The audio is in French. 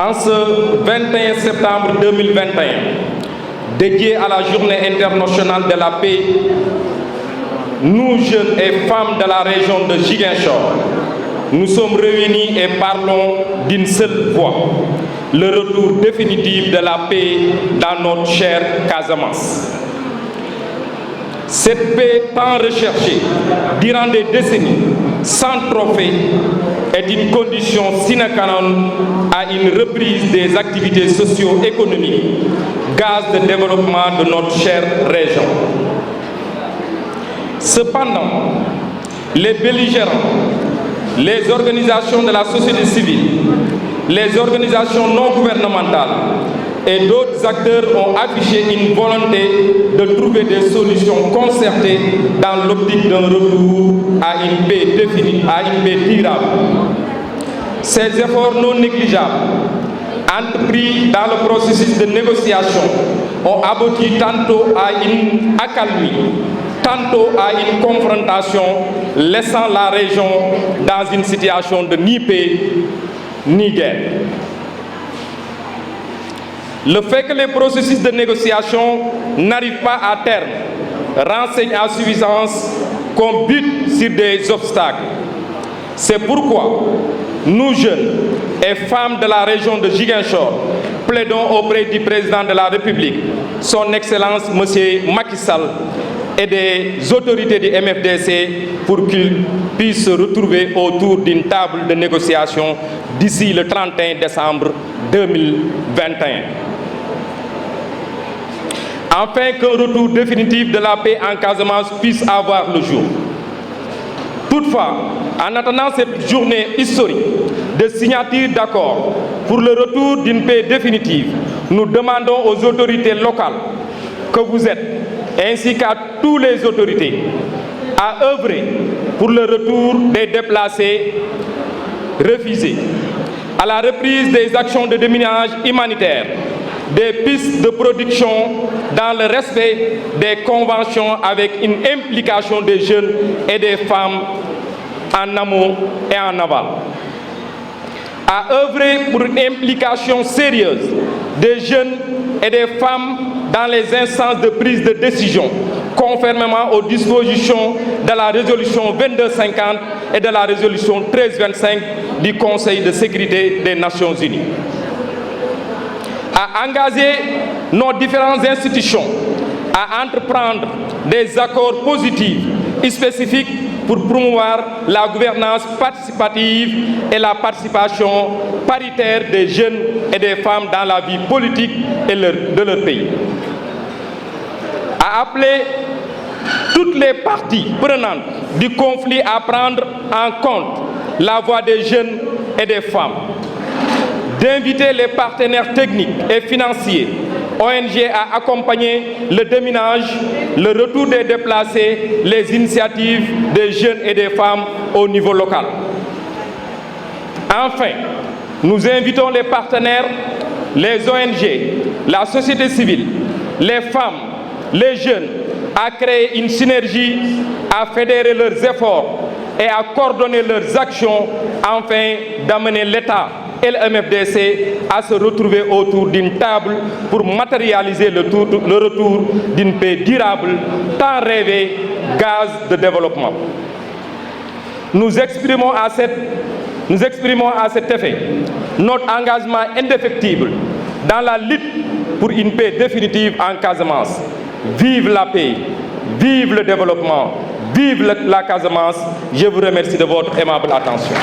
En ce 21 septembre 2021, dédié à la Journée internationale de la paix, nous, jeunes et femmes de la région de Ziguinchor, nous sommes réunis et parlons d'une seule voix, le retour définitif de la paix dans notre chère Casamance. Cette paix tant recherchée durant des décennies, sans trophée, est une condition sine qua non à une reprise des activités socio-économiques, gaz de développement de notre chère région. Cependant, les belligérants, les organisations de la société civile, les organisations non gouvernementales et d'autres acteurs ont affiché une volonté de trouver des solutions concertées dans l'optique d'un retour à une paix définie, à une paix durable. Ces efforts non négligeables, entrepris dans le processus de négociation, ont abouti tantôt à une accalmie, tantôt à une confrontation, laissant la région dans une situation de ni paix ni guerre. Le fait que les processus de négociation n'arrivent pas à terme renseigne à suffisance qu'on bute sur des obstacles. C'est pourquoi nous, jeunes et femmes de la région de Ziguinchor, plaidons auprès du président de la République, son Excellence M. Macky Sall, et des autorités du MFDC pour qu'ils puissent se retrouver autour d'une table de négociation d'ici le 31 décembre 2021. Afin qu'un retour définitif de la paix en Casamance puisse avoir le jour. Toutefois, en attendant cette journée historique de signature d'accord pour le retour d'une paix définitive, nous demandons aux autorités locales que vous êtes, ainsi qu'à toutes les autorités, à œuvrer pour le retour des déplacés refusés, à la reprise des actions de déminage humanitaire, des pistes de production dans le respect des conventions avec une implication des jeunes et des femmes en amont et en aval. À œuvrer pour une implication sérieuse des jeunes et des femmes dans les instances de prise de décision, conformément aux dispositions de la résolution 2250 et de la résolution 1325 du Conseil de sécurité des Nations Unies. À engager nos différentes institutions à entreprendre des accords positifs et spécifiques pour promouvoir la gouvernance participative et la participation paritaire des jeunes et des femmes dans la vie politique de leur pays. À appeler toutes les parties prenantes du conflit à prendre en compte la voix des jeunes et des femmes. D'inviter les partenaires techniques et financiers, ONG à accompagner le déminage, le retour des déplacés, les initiatives des jeunes et des femmes au niveau local. Enfin, nous invitons les partenaires, les ONG, la société civile, les femmes, les jeunes à créer une synergie, à fédérer leurs efforts et à coordonner leurs actions afin d'amener l'État et le MFDC à se retrouver autour d'une table pour matérialiser le retour d'une paix durable, tant rêvée, gaz de développement. Nous exprimons à cet effet notre engagement indéfectible dans la lutte pour une paix définitive en Casamance. Vive la paix, vive le développement, vive la Casamance. Je vous remercie de votre aimable attention.